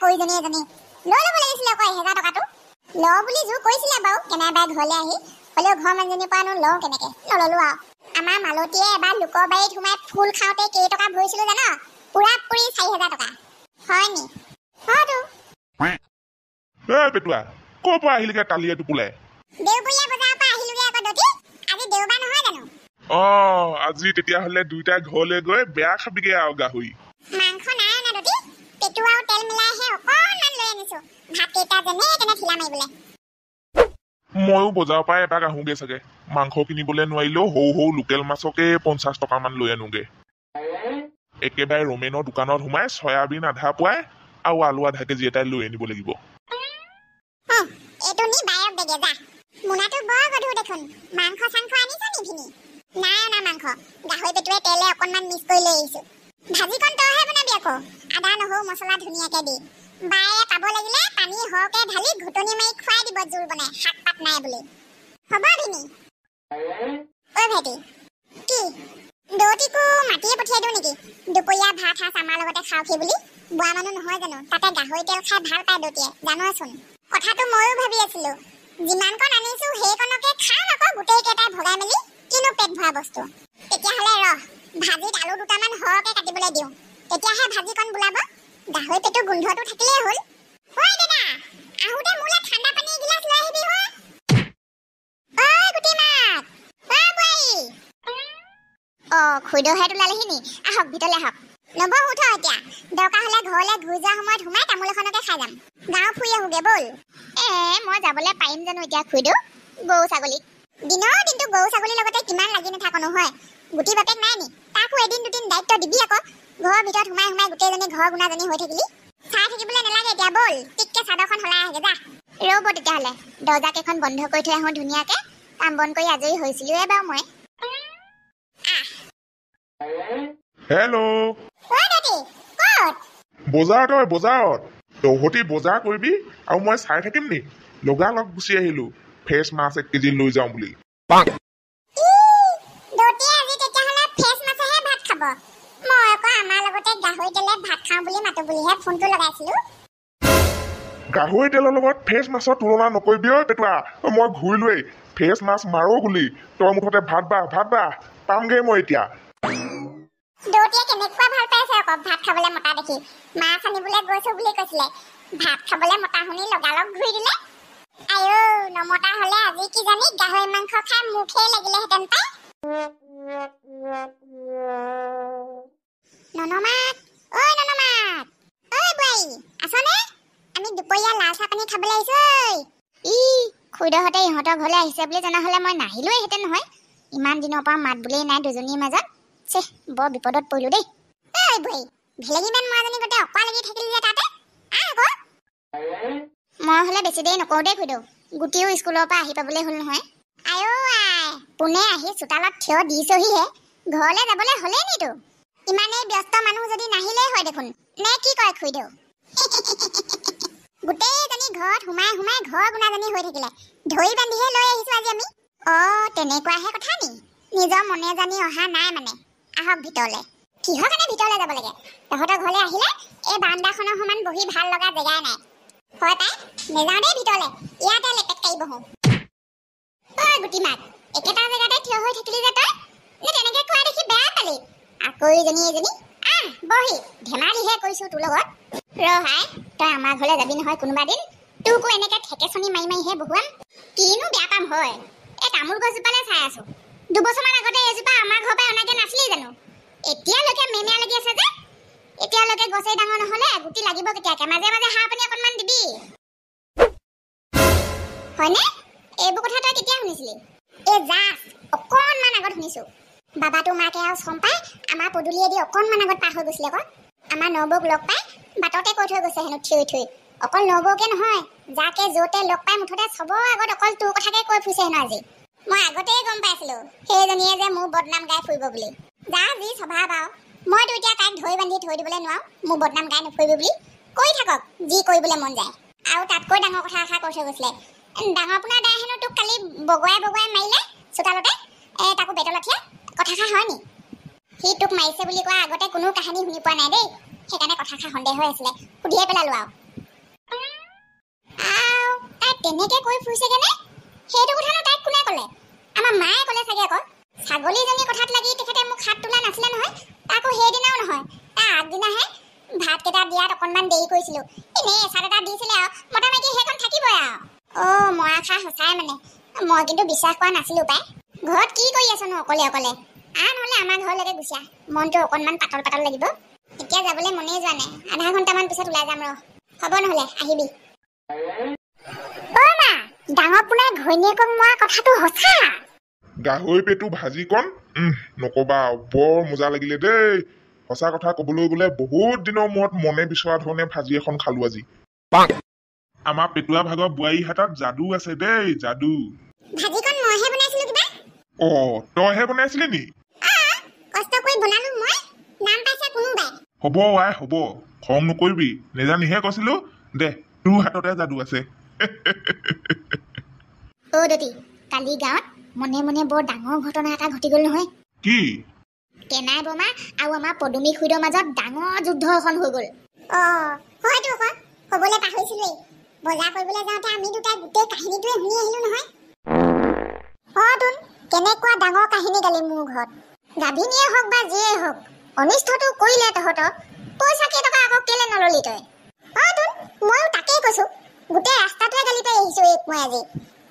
প্ৰয়োজনীয় এজনী লৈ ল'ব লাগিছিলে আকৌ 1000 টকাটো ল বুলি জোৰ কৰিছিলে বাৰু কেনেবাই ঘৰলৈ আহি হ'লেও ঘৰ মানুহজনীৰ পৰানো লওঁ কেনেকে নললো আৰু আমাৰ মালতীয়ে এবাৰ লোকৰ বাৰীত সোমাই ফুল খাওঁতে কেইটকা ভৰিছিলো জানো পুৰা পুৰি 4000 টকা হয় নি হয়তো পেটুৱা ক'ৰ পৰা আহিলগে টালিয়ে টোপুলাই দেওবৰীয়া বজাৰৰ পৰা আহিলোগে আকৌ দতি আজি দেওবাৰ নহয় জানো আজি তেতিয়াহ'লে দুইটাই ঘৰলৈ গৈ বেয়া খাবিগে আৰু গাহৰি মাংস নাই অনা দতি পেটু আৰু তেল মিলাইহে অকণমান লৈ আনিছো ভাতকেইটা যেনে তেনে ঠিলা মাৰিবলৈ ময়ো বজাৰৰ পৰা এপাক আহোগে চাগে মাংস কিনিবলৈ নোৱাৰিলেও সৰু সৰু লোকেল মাছকে 50 টকামান লৈ আনোগে একেবাৰে ৰোমেনৰ দোকানত সোমাই চয়াবিন আধা পোৱাই আৰু আলু আধা কেজি এটাই লৈ আনিব লাগিব এইটো নি বায়ক দেগে যা মোনাটো বৰ গধুৰ দেখোন মাংস চাংখ আনিছ নি ভিনি নাই অনা মাংস গাহৰি পেটুৱে তেলে অকণমান মিক্স কৰি লৈ আহিছো ভাজিকণ তইহে বনাবি আকৌ আদা নহৰু মছলা ধুনীয়াকে দি বায়ে পাব লাগিলে পানী সৰহকে ঢালি ঘুটনি মাৰি খুৱাই দিব জোল বনাই শাক পাত নাই বুলি হ'ব ভিনি ঐ ভাইটি কি দৌতিকো মাতিয়ে পঠিয়াই দিওঁ নেকি দুপৰীয়া ভাত সাজ আমাৰ লগতে খাওঁকি বুলি বুঢ়া মানুহ নহয় জানো তাতে গাহৰি তেল খাই ভাল পায় দৌতিয়ে জানোচোন কথাটো ময়ো ভাবি আছিলো যিমানকণ আনিছো সেইকণকে খাম আকৌ গোটেই কেইটাই ভগাই মেলি কিনো পেট ভৰা বস্তু তেতিয়াহ'লে ভাজিত আলু দুটামান সৰহকে কাটিবলৈ দিওঁ তেতিয়াহে ভাজিকণ বোলাব গাহৰি পেটু গোন্ধটো থাকিলেই হ'ল ঐ দাদা আহোঁতে মোলৈ ঠাণ্ডা পানী এগিলাচ লৈ আহিবি ঐ গুটি মাক বোৱাৰী খুইদৌহঁত ওলালেহি নি আহক ভিতৰলৈ আহক নবৌ উঠ এতিয়া দৰকাৰ হ'লে ঘৰলৈ ঘূৰি যোৱাৰ সময়ত সোমাই তামোল এখনকে খাই যাম গাঁও ফুৰি আহোগে ব'ল মই যাবলৈ পাৰিম জানো এতিয়া খুইদৌ গৰু ছাগলী দিনৰ দিনটো গৰু ছাগলীৰ লগতে কিমান লাগি নাথাকো নহয় গুটি বাপেক নাই নি তাকো এদিন দুদিন দায়িত্ব দিবি আকৌ ঘৰৰ ভিতৰত সোমাই সোমাই গোটেইজনী ঘৰ গুণাজনী হৈ থাকিলি চাই থাকিবলৈ নালাগে এতিয়া ব'ল টিককে চাদৰখন সলাই আহেগে যা ৰ'ব তেতিয়াহ'লে দৰ্জাকেইখন বন্ধ কৰি থৈ আহোঁ ধুনীয়াকে কাম বন কৰি আজৰি হৈছিলোৱে বাৰু মই হেল্ল' বজাৰত তহঁতি বজাৰ কৰিবি আৰু মই চাই থাকিম নি লগালগ গুচি আহিলো ফ্ৰেছ মাছ 1 কেজি লৈ যাওঁ বুলি গাহৰি তেলৰ লগত ফ্ৰেছ মাছৰ তুলনা নকৰিবি ঐ পেটুৱা মই ঘূৰিলোৱেই ফ্ৰেছ মাছ মাৰো বুলি তই মুঠতে ভাত বাহ পামগে মই এতিয়া দৌতিয়ে কেনেকুৱা ভাল পাইছে আকৌ ভাত খাবলৈ মতা দেখি মাছ আনিবলৈ গৈছো বুলি কৈছিলে ভাত খাবলৈ মতা শুনি লগালগ ঘূৰি দিলে আইও নমতা হ'লে আজি কি জানি গাহৰি মাংস খাই মুখে লাগিলেহেঁতেন পাই ননমাত বোৱাৰী আছনে আমি দুপৰীয়া লাল চাহ পানী খাবলৈ আহিছো খুইদৌহঁতে ইহঁতৰ ঘৰলৈ আহিছে বুলি জনা হ'লে মই নাহিলোৱেহেঁতেন নহয় ইমান দিনৰ পৰা মাত বুলিয়েই নাই দুজনীৰ মাজত বৰ বিপদত পৰিলো দেই বোৱাৰী ভেলেগিমান মৰাজনী গোটেই অকৰা লাগি থাকিলি যে তাতে আকৌ মই হ'লে বেছি দেৰি নকৰো দেই খুইদৌ গুটিও স্কুলৰ পৰা আহি পাবলৈ হ'ল নহয় পোনে আহি চোতালত থিয় দিছহিহে ঘৰলৈ যাবলৈ হ'লেই নিতো ইমানেই ব্যস্ত মানুহ যদি নাহিলেই হয় দেখোন নে কি কয় খুইদৌ গোটেইজনী ঘৰত সোমাই সোমাই ঘৰ গুণাজনী হৈ থাকিলে ধৰি বান্ধিহে লৈ আহিছো আজি আমি তেনেকুৱাহে কথা নি নিজৰ মনে জানি অহা নাই মানে আহক ভিতৰলৈ কিহৰ কাৰণে ভিতৰলৈ যাব লাগে তহঁতৰ ঘৰলৈ আহিলে এই বাৰান্দাখনৰ সমান বহি ভাল লগা জেগাই নাই হয় পাই নেযাওঁ দেই ভিতৰলৈ ইয়াতে লেপেট কাঢ়ি বহো গুটি মাক একেটা জেগাতে থিয় হৈ থাকিলি যে তই নে তেনেকে কোৱা দেখি বেয়া পালি আকৌ এজনী বহি ধেমালিহে কৰিছো তোৰ লগত ৰহাই তই আমাৰ ঘৰলৈ যাবি নহয় কোনোবা দিন তোকো এনেকে ঠেকেচনি মাৰি মাৰিহে বহুৱাম কিনো বেয়া পাম হয় এই তামোল গছজোপালৈ চাই আছো 2 বছৰমান আগতে এজোপা আমাৰ ঘৰৰ পৰা অনাকে নাছিলি জানো এতিয়ালৈকে মেমেয়া লাগি আছে যে এতিয়ালৈকে গছেই ডাঙৰ নহ'লে গুটি লাগিব কেতিয়াকে মাজে মাজে সাৰ পানী অকণমান দিবি হয়নে এইবোৰ কথা তই কেতিয়া শুনিছিলি অকণমান আগত শুনিছো বাবাটো মাকে আৰু চম্পাই আমাৰ পদূলিয়ে দি অকণমান আগত পাৰ হৈ গৈছিলে আকৌ আমাৰ নবৌক লগ পাই বাটতে কৈ থৈ গৈছে হেনো থিয় অকল নবৌকে নহয় যাকে য'তে লগ পাই মুঠতে চবৰ আগত অকল তোৰ কথাকে কৈ ফুৰিছে হেনো আজি মই আগতেই গম পাইছিলো সেইজনীয়ে যে মোৰ বদনাম গাই ফুৰিব বুলি যা যি স্বভাৱ আৰু মইতো এতিয়া তাইক ধৰি বান্ধি থৈ দিবলৈ নোৱাৰো মোৰ বদনাম গাই নুফুৰিবি বুলি কৈ থাকক যি কৰিবলৈ মন যায় আৰু তাতকৈ ডাঙৰ কথা এষাৰ কৈ থৈ গৈছিলে ডাঙৰ পোনা দাই হেনো তোক কালি বগুৱাই মাৰিলে চোতালতে তাকো বেতলতহে কথাষাৰ হয় নি সি তোক মাৰিছে বুলি কোৱা আগতে কোনো কাহিনী শুনি পোৱা নাই দেই সেইকাৰণে কথাষাৰ সন্দেহ হৈ আছিলে সুধিয়ে পেলালো আৰু তেনেকে কৈ ফুৰিছেগে নে সেইটো কথানো তাইক কোনে ক'লে আমাৰ মায়ে ক'লে চাগে আকৌ ছাগলীজনী কথাত লাগি তেখেতে মোক হাত তোলা নাছিলে নহয় তাকো সেইদিনাও নহয় তাৰ আগদিনাহে ভাতকেইটা দিয়াত অকণমান দেৰি কৰিছিলোঁ এনেই এচাত এটা দিছিলে আৰু মোটামুটি সেইখন থাকিবই আৰু মই আশা সঁচাই মানে মই কিন্তু বিশ্বাস কৰা নাছিলোঁ পাই ঘৰত কি কৰি আছনো অকলে অকলে নহ'লে আমাৰ ঘৰলৈকে গুচি আহ মনটো অকণমান পাতল পাতল লাগিব এতিয়া যাবলৈ মনেই যোৱা নাই আধা ঘণ্টামান পিছত ওলাই যাম হ'ব নহ'লে আহিবি মা ডাঙৰ পোনাই ঘৈণীয়েকক মৰা কথাটো সঁচা গাহৰি পেটু ভাজি কণ নকবা বৰ মজা লাগিলে দেই সঁচা কথা ক'বলৈ গ'লে বহুত দিনৰ মূৰত মনে বিচৰা ধৰণে ভাজি এখন খালো আজি আমাৰ পেটুৱা ভাগৰ বোৱাৰী হাতত যাদু আছে দেই যাদু ভাজিখন মইহে বনাইছিলো কিবা তইহে বনাইছিলি নি কষ্ট কৰি বনালো মই নাম পাইছে কোনোবাই হ'ব আই হ'ব খং নকৰিবি নেজানিহে কৈছিলো দে তোৰ হাততে যাদু আছে দতি কালি গাঁৱত মনে মনে বৰ ডাঙৰ ঘটনা এটা ঘটি গ'ল নহয় কি কেনাই বমা আৰু আমাৰ পদুমী খুইদৰ মাজত ডাঙৰ যুদ্ধ এখন হৈ গ'ল হয়তো আকৌ ক'বলৈ পাহৰিছিলোৱেই বজাৰ কৰিবলৈ যাওঁতে আমি দুটাই গোটেই কাহিনীটোৱে শুনি আহিলো নহয় তোন কেনেকুৱা ডাঙৰ কাহিনী গালি মোৰ ঘৰত গাভিনীয়ে হওক বা যিয়ে হওক অনিষ্টটো কৰিলে তহঁতৰ পইচা কেইটকা আকৌ কেলে নললি তই তোন ময়ো তাকেই কৈছো গোটেই ৰাস্তাটোৱে গালি পাই আহিছো মই আজি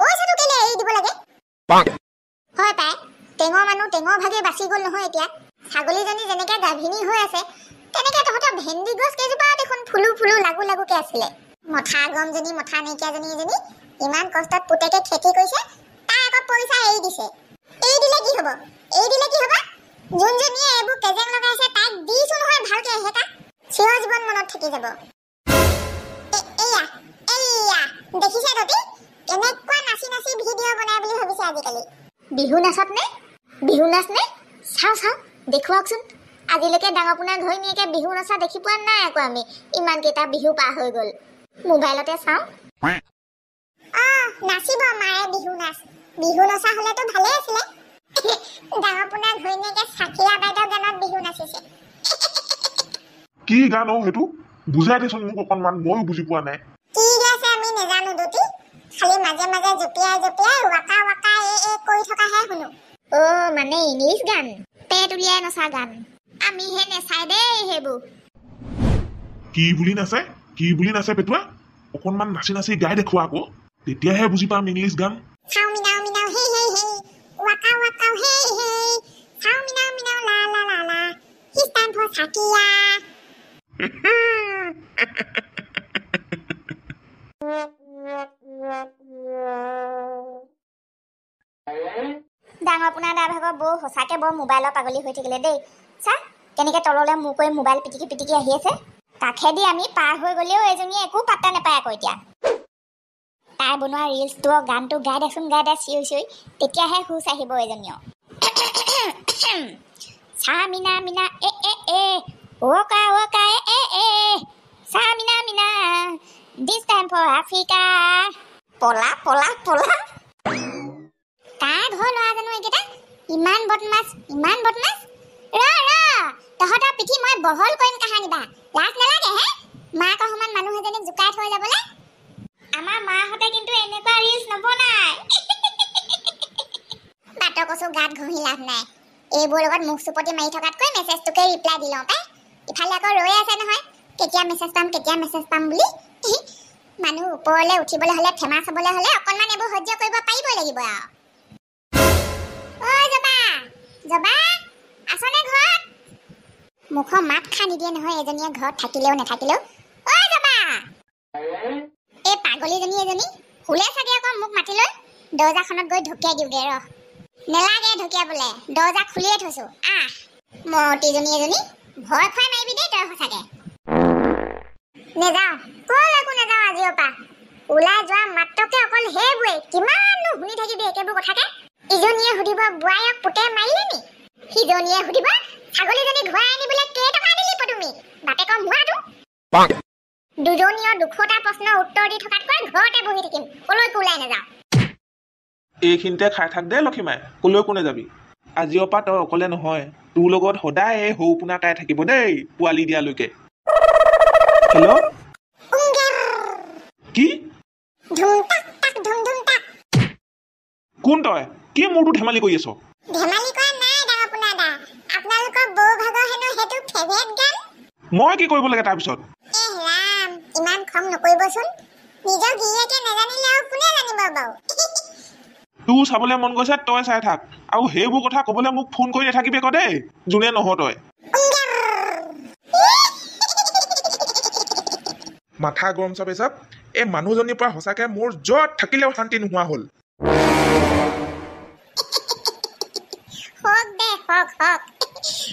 পইচাটো কেলে এৰি দিব লাগে হয় পাই টেঙৰ মানুহ টেঙৰ ভাগে বাচি গ'ল নহয় এতিয়া ছাগলীজনী যেনেকে গাভিনী হৈ আছে তেনেকে তহঁতৰ ভেন্দি গছ কেইজোপা দেখোন ফুলো ফুলো লাগু লাগুকে আছিলে মথা গমজনী মথা নাইকিয়াজনী এজনী ইমান কষ্টত পুতেকে খেতি কৰিছে তাই আকৌ পইচা এৰি দিছে এৰি দিলে কি হ'ব যোনজনীয়ে এইবোৰ কেজেং লগাইছে তাইক দিছো নহয় ভালকে এটা চিৰ জীৱন মনত থাকি যাব এয়া দেখিছে ততি কেনেকুৱা নাচি নাচি ভিডিঅ' বনাই বুলি ভাবিছে আজিকালি বিহু নাচ নে চাওঁ দেখুৱাওকচোন আজিলৈকে ডাঙৰ পোনাৰ ঘৈণীয়েকে বিহু নচা দেখি পোৱা নাই আকৌ আমি ইমান কেইটা বিহু পাৰ হৈ গ'ল মোবাইলতে চাওঁ নাচিব মায়ে বিহু নচা হ'লেতো ভালেই আছিলে ডাঙৰ পোনাৰ ঘৈণীয়েকে চাকিৰা বাইদেউ গানত বিহু নাচিছে কি গান সেইটো বুজাই দেচোন মোক অকণমান ময়ো বুজি পোৱা নাই কি গাইছে আমি নেজানো দুটি খালি মাজে মাজে জপিয়াই ৱাকা ৱাকা কৰি থকাহে শুনো মানে ইংলিছ গান পেট উলিয়াই নচা গান আমিহে নেচাই দেই সেইবোৰ কি বুলি নাচে পেটুৱা অকণমান নাচি নাচি গাই দেখুৱা আকৌ তেতিয়াহে বুজি পাম ইংলিছ গান চাও মিনাও হে ৱাকা ৱাকা হে চাও মিনাও লা লা লা লা হি ষ্টেণ্ড ফৰ চাকিয়া ডাঙৰ পোনা দা ভাগৰ বৌ সঁচাকে বৰ মোবাইলৰ পাগলী হৈ থাকিলে দেই চা কেনেকে তললৈ মূৰ কৰি মোবাইল পিটিকি আহি আছে কাষেদি আমি পাৰ হৈ গ'লেও এজনীয়ে একো পাত্তা নাপায় আকৌ এতিয়া তাই বনোৱা ৰিলছটো গানটো গাই দে চিঞৰি তেতিয়াহে হুচ আহিব এজনীও চা মিনা এ ৱকা এ চা মিনা দিছ টাইম ফৰ আফ্ৰিকা পলা কাৰ ঘৰ ল'ৰা জানো এইকেইটা ইমান বদমাছ তহঁতৰ পিঠি মই বহল কৰিম কাহানিবা লাজ নালাগে হে মাকৰ সমান মানুহ এজনীক জোকাই থৈ যাবলৈ আমাৰ মাহঁতে কিন্তু এনেকুৱা ৰিলছ নবনায় বাটৰ কচু গাত ঘঁহি লাভ নাই এইবোৰ লগত মুখ চুপতি মাৰি থকাতকৈ মেছেজটোকে ৰিপ্লাই দি লওঁ পাই ইফালে আকৌ ৰৈ আছে নহয় কেতিয়া মেছেজ পাম বুলি মানুহ ওপৰলৈ উঠিবলৈ হ'লে ফেমাছ হ'বলৈ হ'লে অকণমান এইবোৰ সহ্য কৰিব পাৰিবই লাগিব আৰু জবা আছনে ঘৰত মুখৰ মাত খা নিদিয়ে নহয় এজনীয়ে ঘৰত থাকিলেও নাথাকিলেও জবা এই পাগলীজনী এজনী শুলে চাগে আকৌ মোক মাতি লৈ দৰ্জাখনত গৈ ঢকিয়াই দিওঁগে নেলাগে ঢকিয়াবলে দৰ্জা খুলিয়ে থৈছো মতিজনী এজনী ভয় খুৱাই মাৰিবি দেই তই সঁচাকে নেযাওঁ কলৈকো নেযাওঁ আজিৰ পৰা ওলাই যোৱা মাত্ৰকে অকল সেইবোৰে কিমাননো শুনি থাকিবি একেবোৰ কথাকে ইজনীয়ে সুধিব বোৱাৰীক পুতে মাৰিলে নি সিজনীয়ে সুধিব ছাগলীজনী ঘূৰাই আনিবলৈ কেইটকা দিলি পদুমী বাপেকৰ মুৱাটো দুজনীয়ে দুখটা প্ৰশ্নৰ উত্তৰ দি থকাতকৈ ঘৰতে বহি থাকিম কলৈকো ওলাই নাযাওঁ এইখিনিতে খাই থাক দে লক্ষীমাই কলৈকো নাযাবি আজিৰ পৰা তই অকলে নহয় তোৰ লগত সদায় এই সৌ পোনা কাই থাকিব দেই পোৱালি দিয়ালৈকে হেল্ল' কি ধুম টাক কোন তই কি মোৰটো ধেমালি কৰি আছ ধেমালি কৰা নাই ডাঙৰ পোনা দা আপোনালোকৰ বৌ ভাগৰ হেনো সেইটো ফেভাৰিট গান মই কি কৰিব লাগে তাৰপিছত ৰাম ইমান খং নকৰিবচোন নিজৰ গিৰিয়েকে নাজানিলে আৰু কোনে জানিব বাৰু তোৰ চাবলৈ মন গৈছে তই চাই থাক আৰু সেইবোৰ কথা ক'বলৈ মোক ফোন কৰি নাথাকিবি আকৌ দেই যোনে নহ তই মাথা গৰম চাপে চাপ এই মানুহজনীৰ পৰা সঁচাকে মোৰ য'ত থাকিলেও শান্তি নোহোৱা হ'ল হওক দে হওক হওক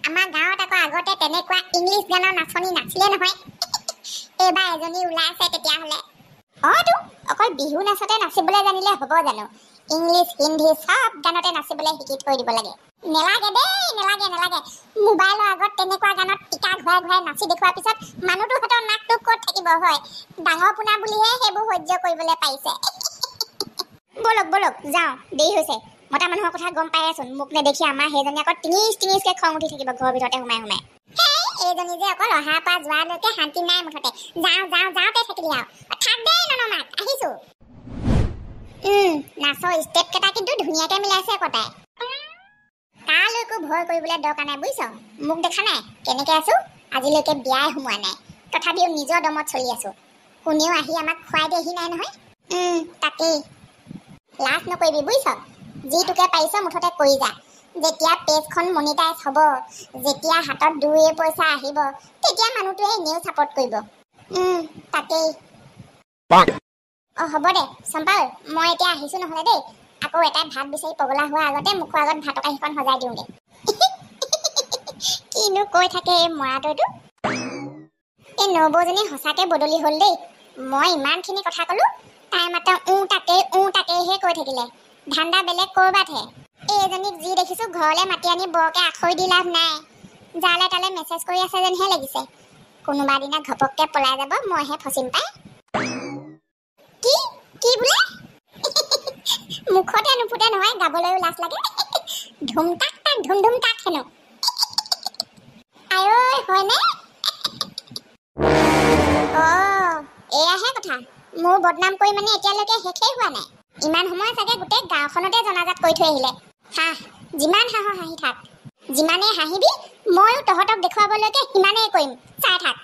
আমাৰ গাঁৱত আকৌ আগতে তেনেকুৱা ইংলিছ গানৰ নাচনি নাছিলে নহয় এইবাৰ এজনী ওলাই আছে তেতিয়াহ'লে তো অকল বিহু নাচতে নাচিবলৈ জানিলে হ'ব জানো ইংলিছ হিন্দী সব গানতে নাচিবলৈ শিকি থৈ দিব লাগে নেলাগে দেই নেলাগে নেলাগে মোবাইলৰ আগত তেনেকুৱা গানত টিকা ঘূৰাই ঘূৰাই নাচি দেখুৱাৰ পিছত মানুহটোৰ হাতৰ নাকটো ক'ত থাকিব হয় ডাঙৰ পোনা বুলিহে সেইবোৰ সহ্য কৰিবলৈ পাৰিছে বলক বলক যাওঁ দেৰি হৈছে মতা মানুহৰ কথা গম পাই আছোন মোক নেদেখি আমাৰ সেইজনী আকৌ টিঙিচকে খং উঠি থাকিব ঘৰৰ ভিতৰতে সোমাই সোমাই এইজনী যে অকল অহাৰ পৰা যোৱালৈকে শান্তি নাই মুঠতে যাওঁতে থাকিলি আৰু থাক দেই ননমাক আহিছো নাচৰ ষ্টেপ কেইটা কিন্তু ধুনীয়াকে মিলাইছে কটাই কালৈকো ভয় কৰিবলৈ দৰকাৰ নাই বুজিছ মোক দেখা নাই কেনেকে আছো আজিলৈকে বিয়াই সোমোৱা নাই তথাপিও নিজৰ দমত চলি আছো কোনেও আহি আমাক খুৱাই দিয়েহি নাই নহয় তাকেই লাজ নকৰিবি বুজিছ যিটোকে পাৰিছ মুঠতে কৰি যা যেতিয়া পেজখন মনিটাইজ হ'ব যেতিয়া হাতত 2 পইচা আহিব তেতিয়া মানুহটোৱে এনেও ছাপোৰ্ট কৰিব তাকেই হ'ব দে চম্পা মই এতিয়া আহিছো নহ'লে দেই আকৌ এটাই ভাত বিচাৰি পগলা হোৱাৰ আগতে মুখৰ আগত ভাতৰ কাঁহীখন সজাই দিওঁগে কিনো কৈ থাকে এই মৰাটোৱেটো এই নবৌজনী সঁচাকে বদলি হ'ল দেই মই ইমানখিনি কথা ক'লো তাই মাত্ৰ তাকেহে কৈ থাকিলে ধান্দা বেলেগ ক'ৰবাতহে এইজনীক যি দেখিছো ঘৰলৈ মাতি আনি বৰকে আখৈ দি লাভ নাই জালে তালে মেছেজ কৰি আছে যেনহে লাগিছে কোনোবা দিনা ঘপককে পলাই যাব মইহে ফচিম পাই কি বোলে মুখতে নুফুটে নহয় গাবলৈও লাজ লাগে ধুম তাক হেনো আঐ হয়নে এয়াহে কথা মোৰ বদনাম কৰি মানে এতিয়ালৈকে শেষেই হোৱা নাই ইমান সময় চাগে গোটেই গাঁওখনতে জনাজাত কৰি থৈ আহিলে যিমান হাঁহি থাক যিমানেই হাঁহিবি ময়ো তহঁতক দেখুৱাবলৈকে সিমানেই কৰিম চাই থাক